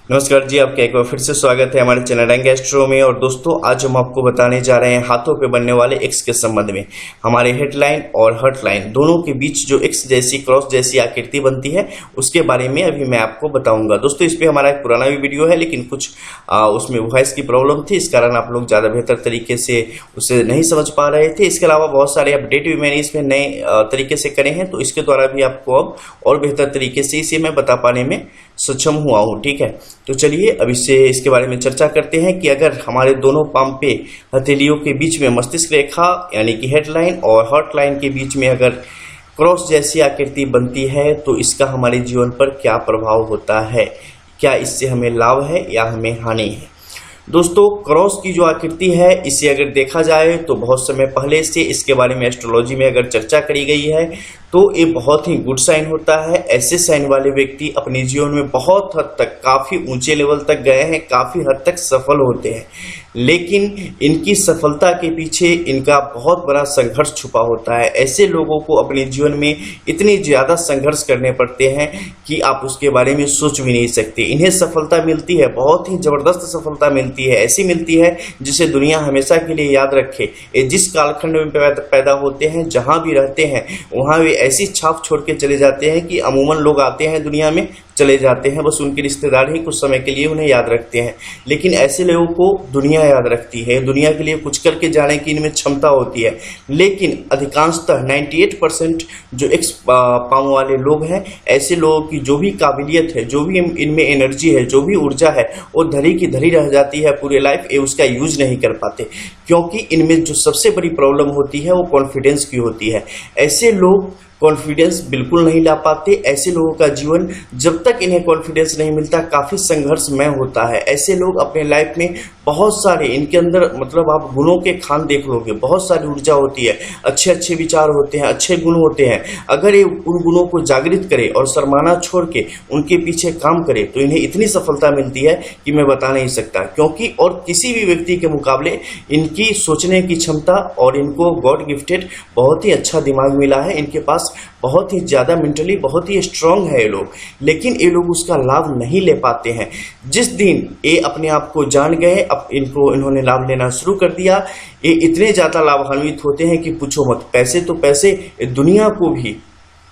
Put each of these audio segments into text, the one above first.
नमस्कार जी, आपका एक बार फिर से स्वागत है हमारे चैनल रंग एस्ट्रो में। और दोस्तों, आज हम आपको बताने जा रहे हैं हाथों पे बनने वाले एक्स के संबंध में। हमारे हेडलाइन और हर्ट लाइन दोनों के बीच जो एक्स जैसी क्रॉस जैसी आकृति बनती है उसके बारे में अभी मैं आपको बताऊंगा। दोस्तों, इस पे हमारा एक पुराना भी वीडियो है, लेकिन कुछ उसमें वॉइस की प्रॉब्लम थी, इस कारण आप लोग ज़्यादा बेहतर तरीके से उसे नहीं समझ पा रहे थे। इसके अलावा बहुत सारे अपडेट भी मैंने इसमें नए तरीके से करे हैं, तो इसके द्वारा भी आपको अब और बेहतर तरीके से इसे मैं बता पाने में सक्षम हुआ हूँ। ठीक है, तो चलिए अब इसके बारे में चर्चा करते हैं कि अगर हमारे दोनों पाम पे हथेलियों के बीच में मस्तिष्क रेखा यानी कि हेडलाइन और हर्ट लाइन के बीच में अगर क्रॉस जैसी आकृति बनती है तो इसका हमारे जीवन पर क्या प्रभाव होता है, क्या इससे हमें लाभ है या हमें हानि है। दोस्तों, क्रॉस की जो आकृति है इसे अगर देखा जाए तो बहुत समय पहले से इसके बारे में एस्ट्रोलॉजी में अगर चर्चा करी गई है तो ये बहुत ही गुड साइन होता है। ऐसे साइन वाले व्यक्ति अपने जीवन में बहुत हद तक काफ़ी ऊंचे लेवल तक गए हैं, काफ़ी हद तक सफल होते हैं, लेकिन इनकी सफलता के पीछे इनका बहुत बड़ा संघर्ष छुपा होता है। ऐसे लोगों को अपने जीवन में इतनी ज़्यादा संघर्ष करने पड़ते हैं कि आप उसके बारे में सोच भी नहीं सकते। इन्हें सफलता मिलती है, बहुत ही ज़बरदस्त सफलता मिलती है, ऐसी मिलती है जिसे दुनिया हमेशा के लिए याद रखे। ये जिस कालखंड में पैदा होते हैं, जहाँ भी रहते हैं, वहाँ वे ऐसी छाप छोड़ के चले जाते हैं कि अमूमन लोग आते हैं दुनिया में चले जाते हैं, बस उनके रिश्तेदार ही कुछ समय के लिए उन्हें याद रखते हैं, लेकिन ऐसे लोगों को दुनिया याद रखती है। दुनिया के लिए कुछ करके जाने की इनमें क्षमता होती है, लेकिन अधिकांशतः 98% जो एक्स पाम वाले लोग हैं, ऐसे लोगों की जो भी काबिलियत है, जो भी इनमें एनर्जी है, जो भी ऊर्जा है, वो धरी की धरी रह जाती है पूरी लाइफ। ये उसका यूज नहीं कर पाते, क्योंकि इनमें जो सबसे बड़ी प्रॉब्लम होती है वो कॉन्फिडेंस की होती है। ऐसे लोग कॉन्फिडेंस बिल्कुल नहीं ला पाते। ऐसे लोगों का जीवन जब तक इन्हें कॉन्फिडेंस नहीं मिलता काफ़ी संघर्षमय होता है। ऐसे लोग अपने लाइफ में बहुत सारे इनके अंदर मतलब आप गुणों के खान देख लोगे, बहुत सारी ऊर्जा होती है, अच्छे अच्छे विचार होते हैं, अच्छे गुण होते हैं। अगर ये उन गुणों को जागृत करे और शर्माना छोड़ के उनके पीछे काम करे तो इन्हें इतनी सफलता मिलती है कि मैं बता नहीं सकता। क्योंकि और किसी भी व्यक्ति के मुकाबले इनकी सोचने की क्षमता और इनको गॉड गिफ्टेड बहुत ही अच्छा दिमाग मिला है। इनके पास बहुत ही ज़्यादा मेंटली बहुत ही स्ट्रांग है ये लोग, लेकिन ये लोग उसका लाभ नहीं ले पाते हैं। जिस दिन ये अपने आप को जान गए, अब इन्होंने लाभ लेना शुरू कर दिया, ये इतने ज़्यादा लाभान्वित होते हैं कि पूछो मत। पैसे तो पैसे, दुनिया को भी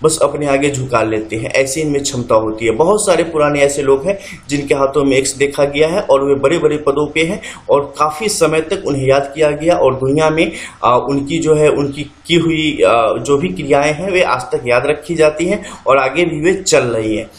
बस अपने आगे झुका लेते हैं, ऐसी इनमें क्षमता होती है। बहुत सारे पुराने ऐसे लोग हैं जिनके हाथों में एक्स देखा गया है और वे बड़े बड़े पदों पे हैं और काफ़ी समय तक उन्हें याद किया गया और दुनिया में उनकी जो है उनकी की हुई जो भी क्रियाएं हैं वे आज तक याद रखी जाती हैं और आगे भी वे चल रही हैं।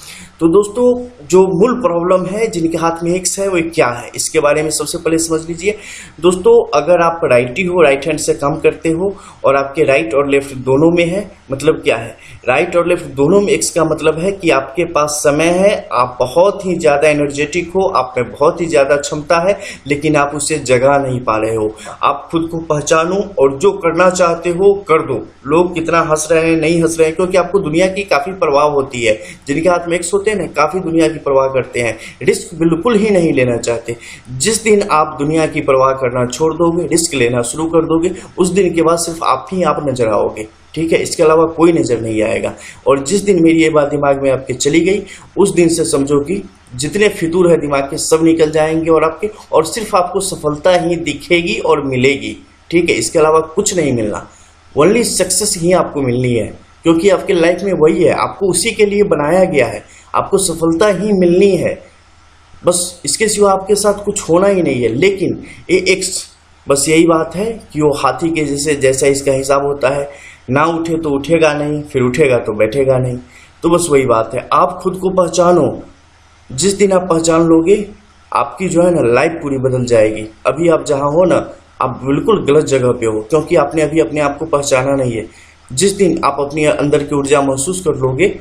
तो दोस्तों, जो मूल प्रॉब्लम है जिनके हाथ में एक्स है वो क्या है, इसके बारे में सबसे पहले समझ लीजिए। दोस्तों, अगर आप राइटी हो, राइट हैंड से काम करते हो और आपके राइट और लेफ्ट दोनों में है, मतलब क्या है, राइट और लेफ्ट दोनों में एक्स का मतलब है कि आपके पास समय है, आप बहुत ही ज़्यादा एनर्जेटिक हो, आप में बहुत ही ज़्यादा क्षमता है, लेकिन आप उसे जगा नहीं पा रहे हो। आप खुद को पहचानो और जो करना चाहते हो कर दो। लोग कितना हंस रहे हैं, नहीं हंस रहे हैं, क्योंकि आपको दुनिया की काफ़ी परवाह होती है। जिनके हाथ में एक्स होते हैं ना, काफ़ी दुनिया की परवाह करते हैं, रिस्क बिल्कुल ही नहीं लेना चाहते। जिस दिन आप दुनिया की परवाह करना छोड़ दोगे, रिस्क लेना शुरू कर दोगे, उस दिन के बाद सिर्फ आप ही आप नजर आओगे। ठीक है, इसके अलावा कोई नजर नहीं आएगा। और जिस दिन मेरी ये बात दिमाग में आपके चली गई, उस दिन से समझो कि जितने फितूर है दिमाग के सब निकल जाएंगे और आपके, और सिर्फ आपको सफलता ही दिखेगी और मिलेगी। ठीक है, इसके अलावा कुछ नहीं मिलना, ओनली सक्सेस ही आपको मिलनी है, क्योंकि आपके लाइफ में वही है, आपको उसी के लिए बनाया गया है, आपको सफलता ही मिलनी है, बस इसके सिवा आपके साथ कुछ होना ही नहीं है। लेकिन ये एक्स बस यही बात है कि वो हाथी के जैसा इसका हिसाब होता है, ना उठे तो उठेगा नहीं, फिर उठेगा तो बैठेगा नहीं। तो बस वही बात है, आप खुद को पहचानो। जिस दिन आप पहचान लोगे, आपकी जो है ना लाइफ पूरी बदल जाएगी। अभी आप जहाँ हो ना, आप बिल्कुल गलत जगह पे हो, क्योंकि आपने अभी अपने आप को पहचाना नहीं है। जिस दिन आप अपने अंदर की ऊर्जा महसूस कर लोगे,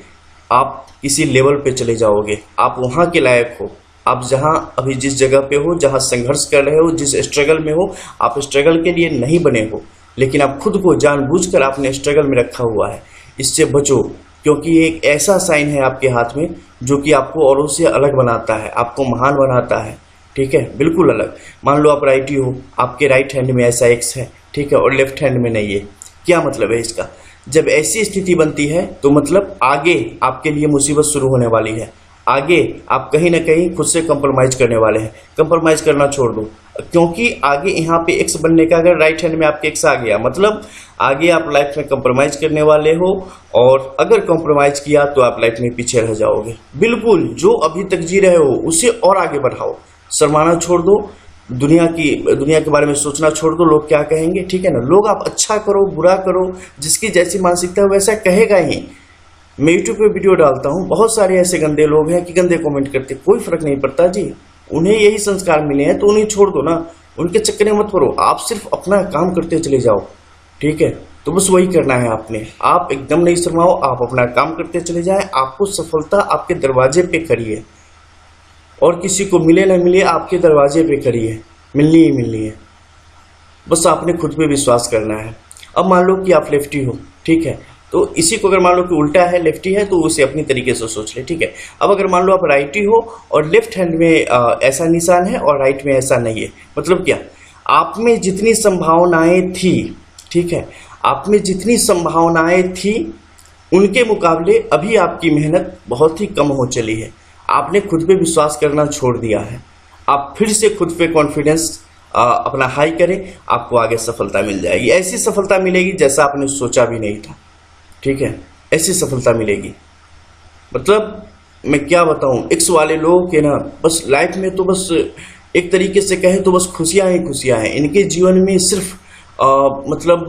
आप किसी लेवल पे चले जाओगे, आप वहाँ के लायक हो। आप जहाँ अभी जिस जगह पे हो, जहाँ संघर्ष कर रहे हो, जिस स्ट्रगल में हो, आप स्ट्रगल के लिए नहीं बने हो, लेकिन आप खुद को जानबूझकर आपने स्ट्रगल में रखा हुआ है। इससे बचो, क्योंकि ये एक ऐसा साइन है आपके हाथ में जो कि आपको औरों से अलग बनाता है, आपको महान बनाता है। ठीक है, बिल्कुल अलग। मान लो आप राइटी हो, आपके राइट हैंड में ऐसा एक्स है, ठीक है, और लेफ्ट हैंड में नहीं है। क्या मतलब है इसका? जब ऐसी स्थिति बनती है तो मतलब आगे आपके लिए मुसीबत शुरू होने वाली है, आगे आप कहीं ना कहीं खुद से कंप्रोमाइज करने वाले हैं। कंप्रोमाइज करना छोड़ दो, क्योंकि आगे यहाँ पे एक्स बनने का, अगर राइट हैंड में आपके एक्स आ गया मतलब आगे आप लाइफ में कंप्रोमाइज करने वाले हो, और अगर कंप्रोमाइज किया तो आप लाइफ में पीछे रह जाओगे। बिल्कुल जो अभी तक जी रहे हो उसे और आगे बढ़ाओ, शर्माना छोड़ दो, दुनिया के बारे में सोचना छोड़ दो, लोग क्या कहेंगे, ठीक है ना। लोग आप अच्छा करो बुरा करो, जिसकी जैसी मानसिकता है वैसा कहेगा ही। मैं यूट्यूब पे वीडियो डालता हूँ, बहुत सारे ऐसे गंदे लोग हैं कि गंदे कमेंट करते, कोई फर्क नहीं पड़ता जी, उन्हें यही संस्कार मिले हैं तो उन्हें छोड़ दो ना, उनके चक्कर में मत पड़ो, आप सिर्फ अपना काम करते चले जाओ, ठीक है। तो बस वही करना है आपने, आप एकदम नहीं शर्माओ, आप अपना काम करते चले जाएं, आपको सफलता आपके दरवाजे पे खड़ी है, और किसी को मिले ना मिले आपके दरवाजे पे खड़ी है, मिलनी ही मिलनी है। बस आपने खुद पे विश्वास करना है। अब मान लो कि आप लेफ्टी हो, ठीक है, तो इसी को अगर मान लो कि उल्टा है, लेफ्टी है, तो उसे अपनी तरीके से सोच ले, ठीक है। अब अगर मान लो आप राइटी हो और लेफ्ट हैंड में ऐसा निशान है और राइट में ऐसा नहीं है, मतलब क्या, आप में जितनी संभावनाएं थी, ठीक है, आप में जितनी संभावनाएं थी उनके मुकाबले अभी आपकी मेहनत बहुत ही कम हो चली है। आपने खुद पे विश्वास करना छोड़ दिया है। आप फिर से खुद पे कॉन्फिडेंस अपना हाई करें, आपको आगे सफलता मिल जाएगी। ऐसी सफलता मिलेगी जैसा आपने सोचा भी नहीं था, ठीक है, ऐसी सफलता मिलेगी। मतलब मैं क्या बताऊं, एक्स वाले लोगों के ना बस लाइफ में तो बस एक तरीके से कहें तो बस खुशियां ही खुशियां हैं। इनके जीवन में सिर्फ मतलब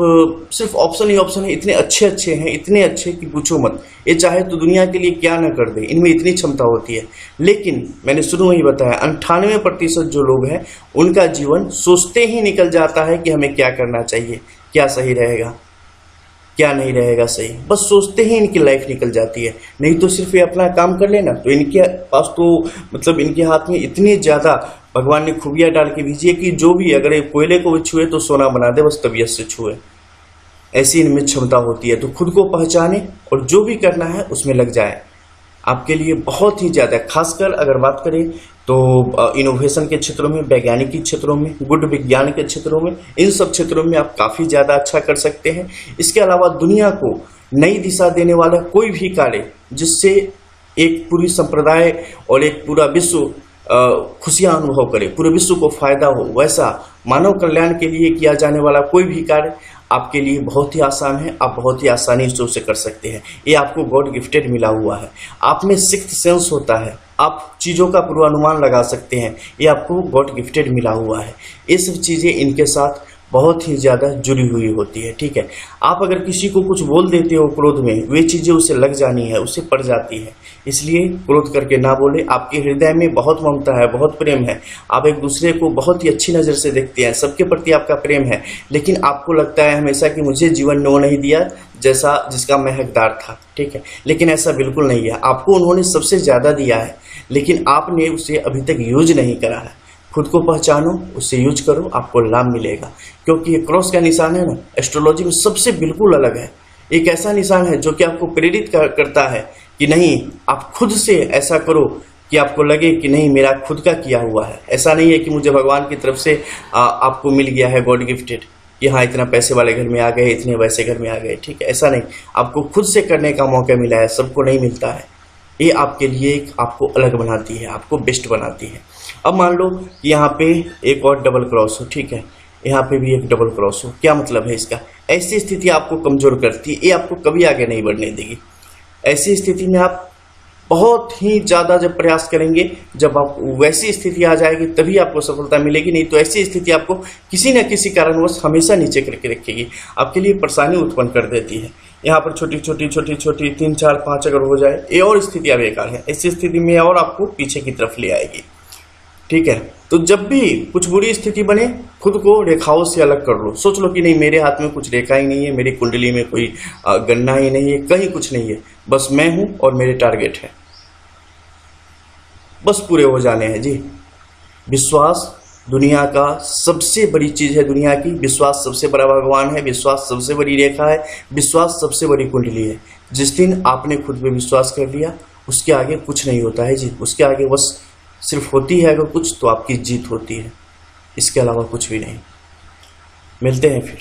सिर्फ ऑप्शन ही ऑप्शन है, इतने अच्छे अच्छे हैं, इतने अच्छे कि पूछो मत। ये चाहे तो दुनिया के लिए क्या ना कर दे, इनमें इतनी क्षमता होती है। लेकिन मैंने शुरू में ही बताया 98% जो लोग हैं उनका जीवन सोचते ही निकल जाता है कि हमें क्या करना चाहिए, क्या सही रहेगा, क्या नहीं रहेगा सही, बस सोचते ही इनकी लाइफ निकल जाती है। नहीं तो सिर्फ ये अपना काम कर लेना, तो इनके पास तो मतलब इनके हाथ में इतनी ज्यादा भगवान ने खूबियां डाल के भेजी है कि जो भी अगर कोयले को भी छुए तो सोना बना दे, बस तबीयत से छुए, ऐसी इनमें क्षमता होती है। तो खुद को पहचाने और जो भी करना है उसमें लग जाए, आपके लिए बहुत ही ज्यादा, खासकर अगर बात करें तो इनोवेशन के क्षेत्रों में, वैज्ञानिकी क्षेत्रों में, गुड विज्ञान के क्षेत्रों में, इन सब क्षेत्रों में आप काफी ज्यादा अच्छा कर सकते हैं। इसके अलावा दुनिया को नई दिशा देने वाला कोई भी कार्य जिससे एक पूरी संप्रदाय और एक पूरा विश्व खुशियां अनुभव करे, पूरे विश्व को फायदा हो, वैसा मानव कल्याण के लिए किया जाने वाला कोई भी कार्य आपके लिए बहुत ही आसान है। आप बहुत ही आसानी से उसे कर सकते हैं। ये आपको गॉड गिफ्टेड मिला हुआ है। आप में सिक्स्थ सेंस होता है, आप चीजों का पूर्वानुमान लगा सकते हैं, ये आपको गॉड गिफ्टेड मिला हुआ है। ये सब चीजें इनके साथ बहुत ही ज्यादा जुड़ी हुई होती है, ठीक है। आप अगर किसी को कुछ बोल देते हो क्रोध में, वे चीजें उसे लग जानी है, उसे पड़ जाती है। इसलिए क्रोध करके ना बोले। आपके हृदय में बहुत ममता है, बहुत प्रेम है, आप एक दूसरे को बहुत ही अच्छी नजर से देखते हैं, सबके प्रति आपका प्रेम है, लेकिन आपको लगता है हमेशा कि मुझे जीवन ने वो नहीं दिया जैसा जिसका मैं हकदार था, ठीक है। लेकिन ऐसा बिल्कुल नहीं है, आपको उन्होंने सबसे ज्यादा दिया है, लेकिन आपने उसे अभी तक यूज नहीं करा है। खुद को पहचानो, उसे यूज करो, आपको लाभ मिलेगा। क्योंकि ये क्रॉस का निशान है ना, एस्ट्रोलॉजी में सबसे बिल्कुल अलग है। एक ऐसा निशान है जो कि आपको प्रेरित करता है कि नहीं, आप खुद से ऐसा करो कि आपको लगे कि नहीं मेरा खुद का किया हुआ है। ऐसा नहीं है कि मुझे भगवान की तरफ से आपको मिल गया है गॉड गिफ्टेड, कि हाँ इतना पैसे वाले घर में आ गए, इतने वैसे घर में आ गए, ठीक है, ऐसा नहीं। आपको खुद से करने का मौका मिला है, सबको नहीं मिलता है। ये आपके लिए आपको अलग बनाती है, आपको बेस्ट बनाती है। अब मान लो यहाँ पे एक और डबल क्रॉस हो, ठीक है, यहाँ पे भी एक डबल क्रॉस हो, क्या मतलब है इसका? ऐसी स्थिति आपको कमजोर करती है, ये आपको कभी आगे नहीं बढ़ने देगी। ऐसी स्थिति में आप बहुत ही ज्यादा जब प्रयास करेंगे, जब आप वैसी स्थिति आ जाएगी तभी आपको सफलता मिलेगी, नहीं तो ऐसी स्थिति आपको किसी न किसी कारणवश हमेशा नीचे करके रखेगी, आपके लिए परेशानी उत्पन्न कर देती है। यहाँ पर छोटी छोटी 3 4 5 अगर हो जाए, ये और स्थितियां बेकार है। ऐसी स्थिति में और आपको पीछे की तरफ ले आएगी, ठीक है। तो जब भी कुछ बुरी स्थिति बने, खुद को रेखाओं से अलग कर लो। सोच लो कि नहीं मेरे हाथ में कुछ रेखा ही नहीं है, मेरी कुंडली में कोई गन्ना ही नहीं है, कहीं कुछ नहीं है, बस मैं हूं और मेरे टारगेट है, बस पूरे हो जाने हैं जी। विश्वास दुनिया का सबसे बड़ी चीज है, दुनिया की। विश्वास सबसे बड़ा भगवान है, विश्वास सबसे बड़ी रेखा है, विश्वास सबसे बड़ी कुंडली है। जिस दिन आपने खुद पे विश्वास कर लिया, उसके आगे कुछ नहीं होता है जी। उसके आगे बस सिर्फ होती है अगर कुछ, तो आपकी जीत होती है, इसके अलावा कुछ भी नहीं। मिलते हैं फिर।